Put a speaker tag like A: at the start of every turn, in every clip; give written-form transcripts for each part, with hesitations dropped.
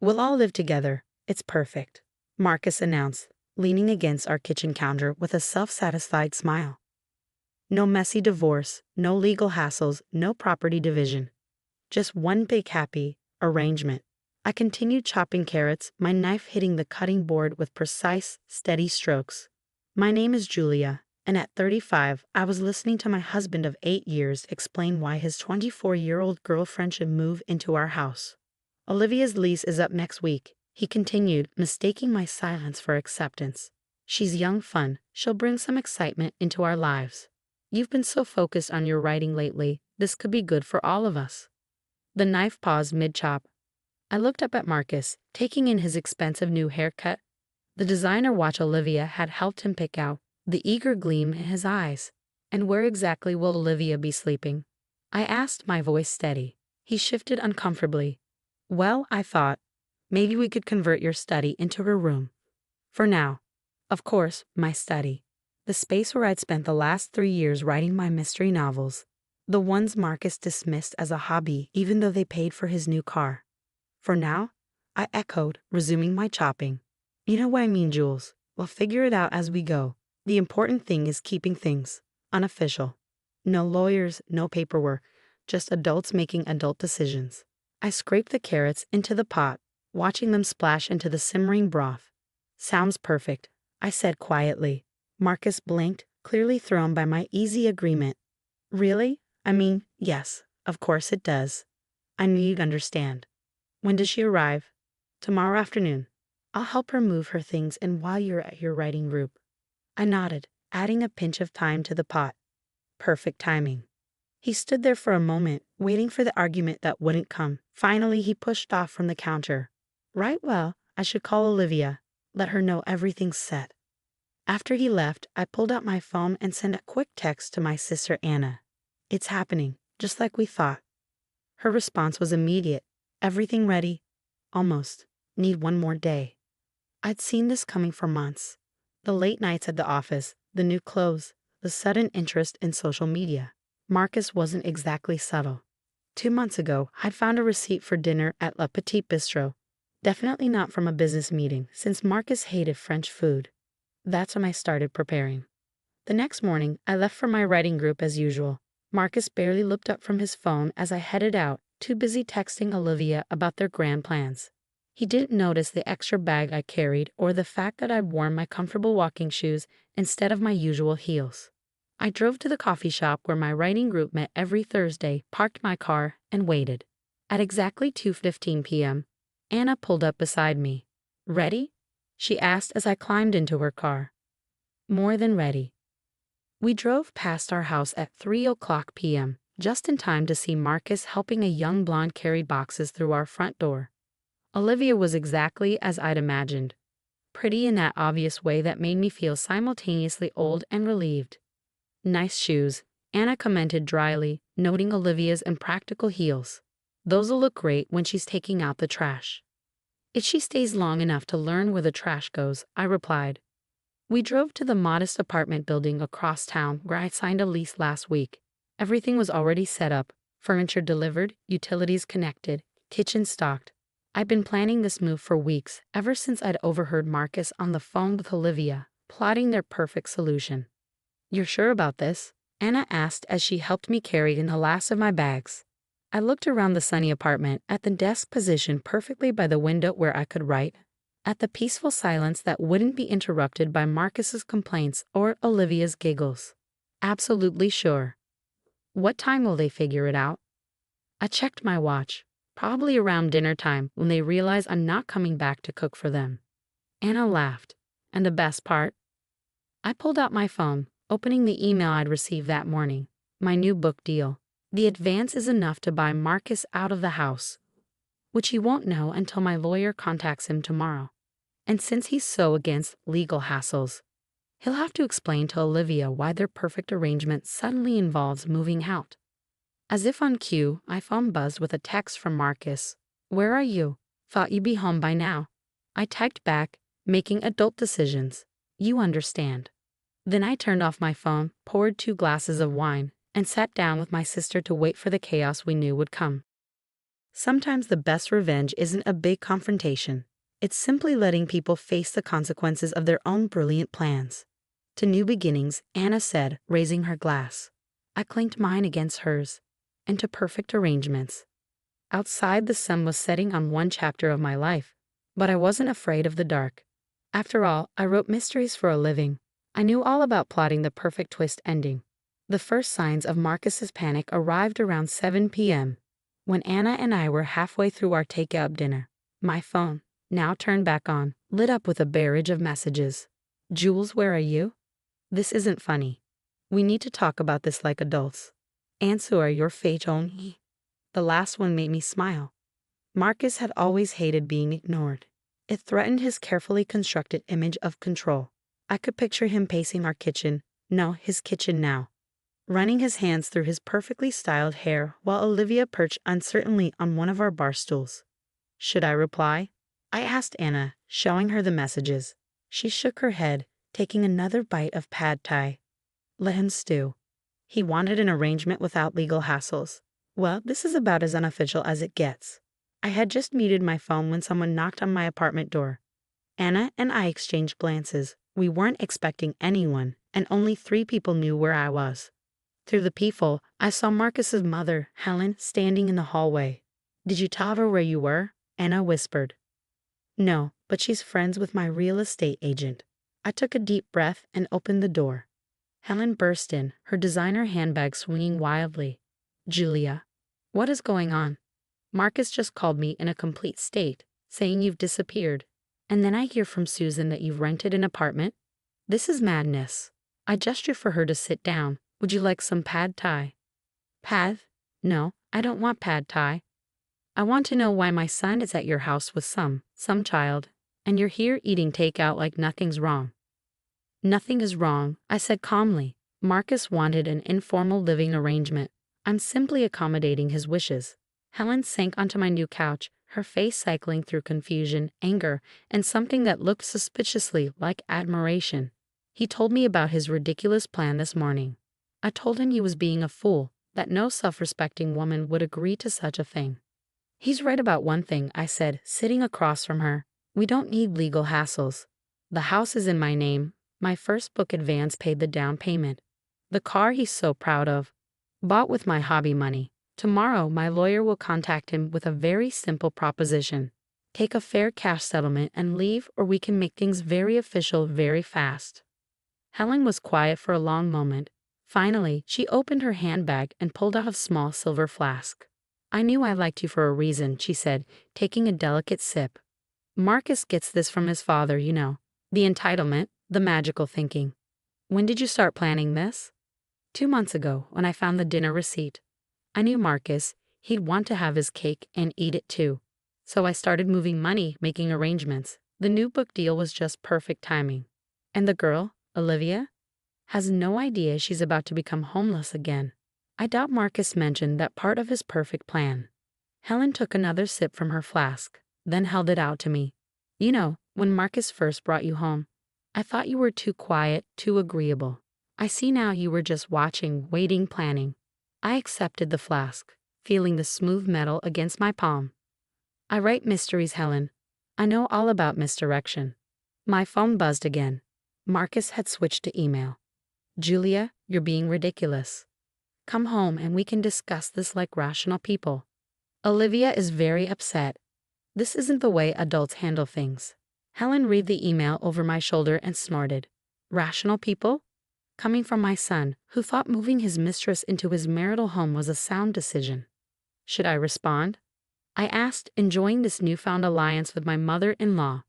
A: We'll all live together. It's perfect, Marcus announced, leaning against our kitchen counter with a self-satisfied smile. No messy divorce, no legal hassles, no property division. Just one big happy arrangement. I continued chopping carrots, my knife hitting the cutting board with precise, steady strokes. My name is Julia, and at 35, I was listening to my husband of 8 years explain why his 24-year-old girlfriend should move into our house. Olivia's lease is up next week, he continued, mistaking my silence for acceptance. She's young fun, she'll bring some excitement into our lives. You've been so focused on your writing lately, this could be good for all of us. The knife paused mid-chop. I looked up at Marcus, taking in his expensive new haircut. The designer watch Olivia had helped him pick out, the eager gleam in his eyes. And where exactly will Olivia be sleeping? I asked, my voice steady. He shifted uncomfortably. Well, I thought, maybe we could convert your study into her room. For now. Of course, my study. The space where I'd spent the last 3 years writing my mystery novels. The ones Marcus dismissed as a hobby even though they paid for his new car. For now? I echoed, resuming my chopping. You know what I mean, Jules. We'll figure it out as we go. The important thing is keeping things unofficial. No lawyers, no paperwork, just adults making adult decisions. I scraped the carrots into the pot, watching them splash into the simmering broth. Sounds perfect, I said quietly. Marcus blinked, clearly thrown by my easy agreement. Really? I mean, yes, of course it does. I knew you'd understand. When does she arrive? Tomorrow afternoon. I'll help her move her things and while you're at your writing group. I nodded, adding a pinch of thyme to the pot. Perfect timing. He stood there for a moment, waiting for the argument that wouldn't come. Finally, he pushed off from the counter. Right, well, I should call Olivia. Let her know everything's set. After he left, I pulled out my phone and sent a quick text to my sister Anna. It's happening, just like we thought. Her response was immediate. Everything ready? Almost. Need one more day. I'd seen this coming for months. The late nights at the office, the new clothes, the sudden interest in social media. Marcus wasn't exactly subtle. 2 months ago, I'd found a receipt for dinner at La Petite Bistro. Definitely not from a business meeting, since Marcus hated French food. That's when I started preparing. The next morning, I left for my writing group as usual. Marcus barely looked up from his phone as I headed out, too busy texting Olivia about their grand plans. He didn't notice the extra bag I carried or the fact that I'd worn my comfortable walking shoes instead of my usual heels. I drove to the coffee shop where my writing group met every Thursday, parked my car, and waited. At exactly 2:15 p.m., Anna pulled up beside me. Ready? She asked as I climbed into her car. More than ready. We drove past our house at 3:00 p.m., just in time to see Marcus helping a young blonde carry boxes through our front door. Olivia was exactly as I'd imagined. Pretty in that obvious way that made me feel simultaneously old and relieved. Nice shoes, Anna commented dryly, noting Olivia's impractical heels. Those'll look great when she's taking out the trash. If she stays long enough to learn where the trash goes, I replied. We drove to the modest apartment building across town where I signed a lease last week. Everything was already set up, furniture delivered, utilities connected, kitchen stocked. I'd been planning this move for weeks, ever since I'd overheard Marcus on the phone with Olivia, plotting their perfect solution. You're sure about this? Anna asked as she helped me carry in the last of my bags. I looked around the sunny apartment, at the desk positioned perfectly by the window where I could write, at the peaceful silence that wouldn't be interrupted by Marcus's complaints or Olivia's giggles. Absolutely sure. What time will they figure it out? I checked my watch. Probably around dinner time when they realize I'm not coming back to cook for them. Anna laughed. And the best part? I pulled out my phone, opening the email I'd received that morning. My new book deal. The advance is enough to buy Marcus out of the house, which he won't know until my lawyer contacts him tomorrow. And since he's so against legal hassles, he'll have to explain to Olivia why their perfect arrangement suddenly involves moving out. As if on cue, my phone buzzed with a text from Marcus. Where are you? Thought you'd be home by now. I typed back, making adult decisions. You understand. Then I turned off my phone, poured 2 glasses of wine, and sat down with my sister to wait for the chaos we knew would come. Sometimes the best revenge isn't a big confrontation. It's simply letting people face the consequences of their own brilliant plans. To new beginnings, Anna said, raising her glass. I clinked mine against hers. And to perfect arrangements. Outside, the sun was setting on one chapter of my life, but I wasn't afraid of the dark. After all, I wrote mysteries for a living. I knew all about plotting the perfect twist ending. The first signs of Marcus's panic arrived around 7 p.m. when Anna and I were halfway through our takeout dinner. My phone, now turned back on, lit up with a barrage of messages. Jules, where are you? This isn't funny. We need to talk about this like adults. Answer your fate only. The last one made me smile. Marcus had always hated being ignored. It threatened his carefully constructed image of control. I could picture him pacing our kitchen, no, his kitchen now, running his hands through his perfectly styled hair while Olivia perched uncertainly on one of our bar stools. Should I reply? I asked Anna, showing her the messages. She shook her head, taking another bite of pad thai. Let him stew. He wanted an arrangement without legal hassles. Well, this is about as unofficial as it gets. I had just muted my phone when someone knocked on my apartment door. Anna and I exchanged glances. We weren't expecting anyone, and only 3 people knew where I was. Through the peephole, I saw Marcus's mother, Helen, standing in the hallway. Did you tell her where you were? Anna whispered. No, but she's friends with my real estate agent. I took a deep breath and opened the door. Helen burst in, her designer handbag swinging wildly. Julia, what is going on? Marcus just called me in a complete state, saying you've disappeared. And then I hear from Susan that you've rented an apartment. This is madness. I gestured for her to sit down. Would you like some pad thai? Pad? No, I don't want pad thai. I want to know why my son is at your house with some child, and you're here eating takeout like nothing's wrong. Nothing is wrong, I said calmly. Marcus wanted an informal living arrangement. I'm simply accommodating his wishes. Helen sank onto my new couch, her face cycling through confusion, anger, and something that looked suspiciously like admiration. He told me about his ridiculous plan this morning. I told him he was being a fool, that no self-respecting woman would agree to such a thing. He's right about one thing, I said, sitting across from her. We don't need legal hassles. The house is in my name. My first book advance paid the down payment. The car he's so proud of. Bought with my hobby money. Tomorrow, my lawyer will contact him with a very simple proposition. Take a fair cash settlement and leave, or we can make things very official very fast. Helen was quiet for a long moment. Finally, she opened her handbag and pulled out a small silver flask. I knew I liked you for a reason, she said, taking a delicate sip. Marcus gets this from his father, you know. The entitlement, the magical thinking. When did you start planning this? 2 months ago, when I found the dinner receipt. I knew Marcus, he'd want to have his cake and eat it too. So I started moving money, making arrangements. The new book deal was just perfect timing. And the girl, Olivia, has no idea she's about to become homeless again. I doubt Marcus mentioned that part of his perfect plan. Helen took another sip from her flask, then held it out to me. You know, when Marcus first brought you home, I thought you were too quiet, too agreeable. I see now you were just watching, waiting, planning. I accepted the flask, feeling the smooth metal against my palm. I write mysteries, Helen. I know all about misdirection. My phone buzzed again. Marcus had switched to email. Julia, you're being ridiculous. Come home and we can discuss this like rational people. Olivia is very upset. This isn't the way adults handle things. Helen read the email over my shoulder and snorted. Rational people? Coming from my son, who thought moving his mistress into his marital home was a sound decision. Should I respond? I asked, enjoying this newfound alliance with my mother-in-law.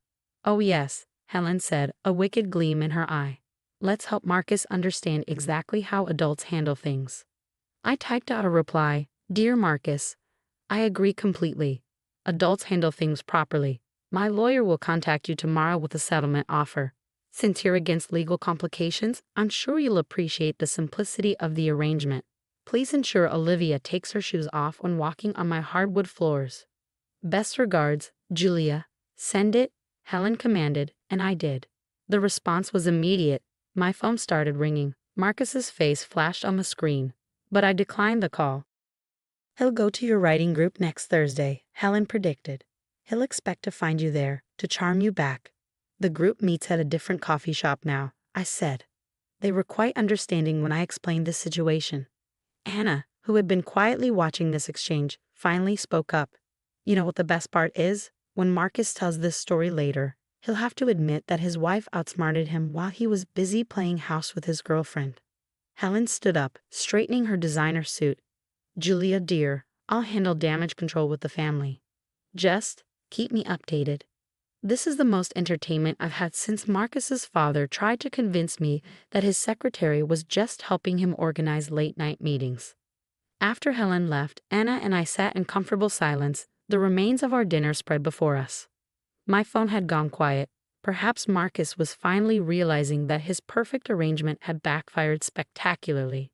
A: Oh yes, Helen said, a wicked gleam in her eye. Let's help Marcus understand exactly how adults handle things. I typed out a reply. Dear Marcus, I agree completely. Adults handle things properly. My lawyer will contact you tomorrow with a settlement offer. Since you're against legal complications, I'm sure you'll appreciate the simplicity of the arrangement. Please ensure Olivia takes her shoes off when walking on my hardwood floors. Best regards, Julia. Send it, Helen commanded, and I did. The response was immediate. My phone started ringing. Marcus's face flashed on the screen, but I declined the call. He'll go to your writing group next Thursday, Helen predicted. He'll expect to find you there, to charm you back. The group meets at a different coffee shop now, I said. They were quite understanding when I explained the situation. Anna, who had been quietly watching this exchange, finally spoke up. You know what the best part is? When Marcus tells this story later, he'll have to admit that his wife outsmarted him while he was busy playing house with his girlfriend. Helen stood up, straightening her designer suit. Julia, dear, I'll handle damage control with the family. Just keep me updated. This is the most entertainment I've had since Marcus's father tried to convince me that his secretary was just helping him organize late-night meetings. After Helen left, Anna and I sat in comfortable silence, the remains of our dinner spread before us. My phone had gone quiet. Perhaps Marcus was finally realizing that his perfect arrangement had backfired spectacularly.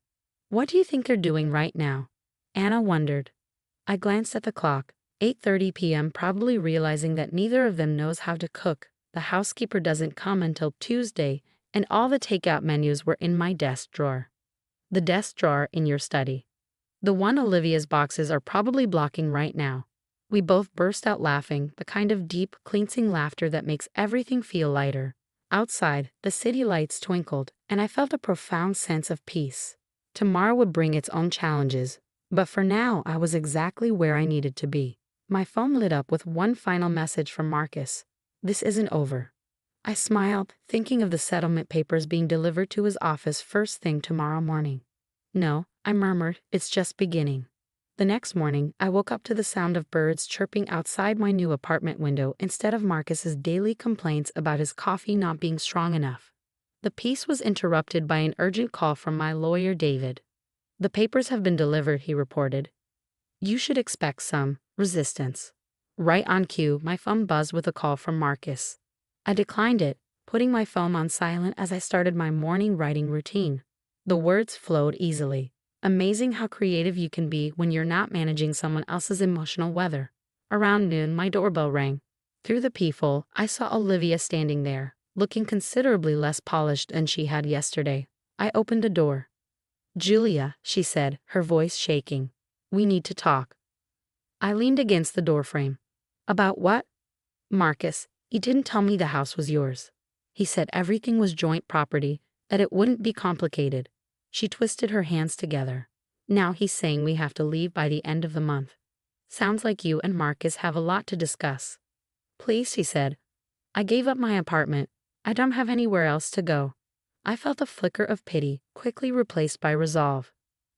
A: What do you think they're doing right now? Anna wondered. I glanced at the clock. 8:30 p.m., probably realizing that neither of them knows how to cook. The housekeeper doesn't come until Tuesday, and all the takeout menus were in my desk drawer. The desk drawer in your study. The one Olivia's boxes are probably blocking right now. We both burst out laughing, the kind of deep, cleansing laughter that makes everything feel lighter. Outside, the city lights twinkled, and I felt a profound sense of peace. Tomorrow would bring its own challenges, but for now I was exactly where I needed to be. My phone lit up with one final message from Marcus. This isn't over. I smiled, thinking of the settlement papers being delivered to his office first thing tomorrow morning. No, I murmured, it's just beginning. The next morning, I woke up to the sound of birds chirping outside my new apartment window instead of Marcus's daily complaints about his coffee not being strong enough. The peace was interrupted by an urgent call from my lawyer, David. The papers have been delivered, he reported. You should expect some resistance. Right on cue, my phone buzzed with a call from Marcus. I declined it, putting my phone on silent as I started my morning writing routine. The words flowed easily. Amazing how creative you can be when you're not managing someone else's emotional weather. Around noon, my doorbell rang. Through the peephole, I saw Olivia standing there, looking considerably less polished than she had yesterday. I opened the door. Julia, she said, her voice shaking. We need to talk. I leaned against the doorframe. About what? Marcus, he didn't tell me the house was yours. He said everything was joint property, that it wouldn't be complicated. She twisted her hands together. Now he's saying we have to leave by the end of the month. Sounds like you and Marcus have a lot to discuss. Please, she said. I gave up my apartment. I don't have anywhere else to go. I felt a flicker of pity, quickly replaced by resolve.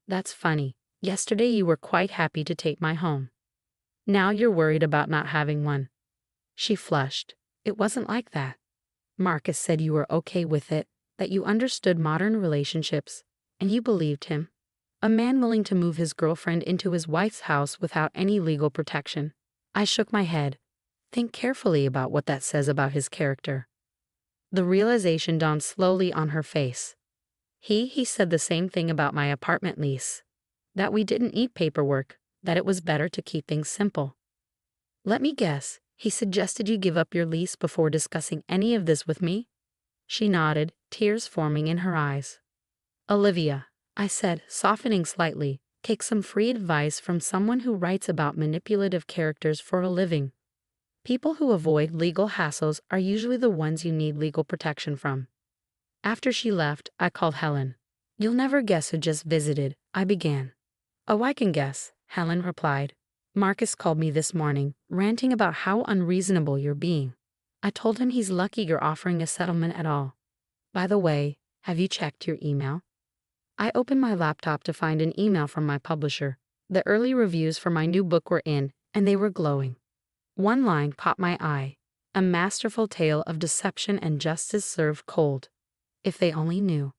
A: That's funny. Yesterday you were quite happy to take my home. Now you're worried about not having one. She flushed. It wasn't like that. Marcus said you were okay with it, that you understood modern relationships, and you believed him. A man willing to move his girlfriend into his wife's house without any legal protection. I shook my head. Think carefully about what that says about his character. The realization dawned slowly on her face. He said the same thing about my apartment lease. That we didn't need paperwork, that it was better to keep things simple. Let me guess, he suggested you give up your lease before discussing any of this with me? She nodded, tears forming in her eyes. Olivia, I said, softening slightly, take some free advice from someone who writes about manipulative characters for a living. People who avoid legal hassles are usually the ones you need legal protection from. After she left, I called Helen. You'll never guess who just visited, I began. Oh, I can guess, Helen replied. Marcus called me this morning, ranting about how unreasonable you're being. I told him he's lucky you're offering a settlement at all. By the way, have you checked your email? I opened my laptop to find an email from my publisher. The early reviews for my new book were in, and they were glowing. One line caught my eye. A masterful tale of deception and justice served cold. If they only knew.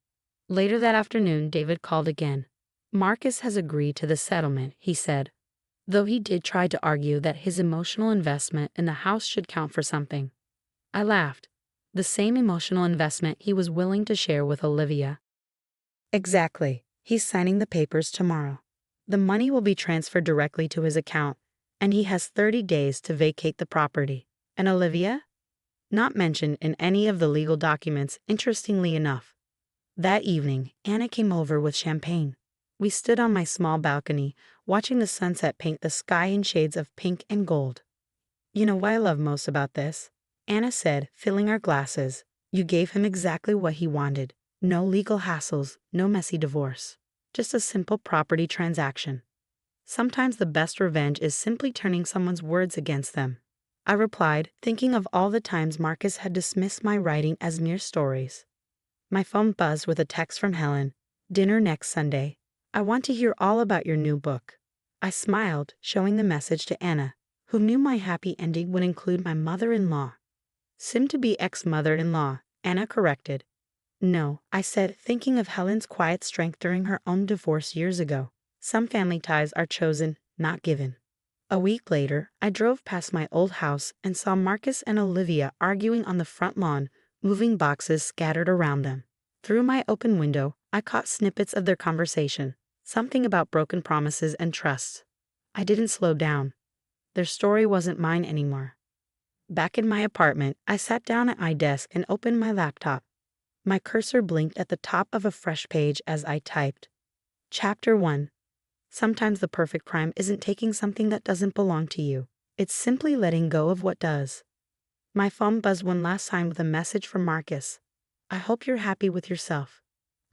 A: Later that afternoon, David called again. Marcus has agreed to the settlement, he said, though he did try to argue that his emotional investment in the house should count for something. I laughed. The same emotional investment he was willing to share with Olivia. Exactly. He's signing the papers tomorrow. The money will be transferred directly to his account, and he has 30 days to vacate the property. And Olivia? Not mentioned in any of the legal documents, interestingly enough. That evening, Anna came over with champagne. We stood on my small balcony, watching the sunset paint the sky in shades of pink and gold. "You know what I love most about this?" Anna said, filling our glasses. "You gave him exactly what he wanted. No legal hassles, no messy divorce. Just a simple property transaction." Sometimes the best revenge is simply turning someone's words against them, I replied, thinking of all the times Marcus had dismissed my writing as mere stories. My phone buzzed with a text from Helen. "Dinner next Sunday. I want to hear all about your new book." I smiled, showing the message to Anna, who knew my happy ending would include my mother-in-law. Soon-to-be ex-mother-in-law, Anna corrected. "No," I said, thinking of Helen's quiet strength during her own divorce years ago. Some family ties are chosen, not given. A week later, I drove past my old house and saw Marcus and Olivia arguing on the front lawn, moving boxes scattered around them. Through my open window, I caught snippets of their conversation, something about broken promises and trust. I didn't slow down. Their story wasn't mine anymore. Back in my apartment, I sat down at my desk and opened my laptop. My cursor blinked at the top of a fresh page as I typed. Chapter 1. Sometimes the perfect crime isn't taking something that doesn't belong to you. It's simply letting go of what does. My phone buzzed one last time with a message from Marcus. "I hope you're happy with yourself."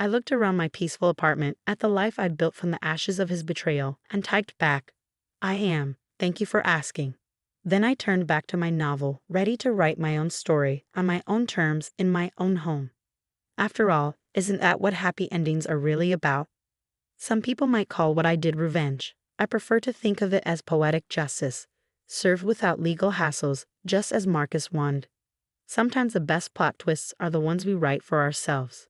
A: I looked around my peaceful apartment at the life I'd built from the ashes of his betrayal and typed back, "I am. Thank you for asking." Then I turned back to my novel, ready to write my own story, on my own terms, in my own home. After all, isn't that what happy endings are really about? Some people might call what I did revenge. I prefer to think of it as poetic justice, served without legal hassles, just as Marcus wanted. Sometimes the best plot twists are the ones we write for ourselves.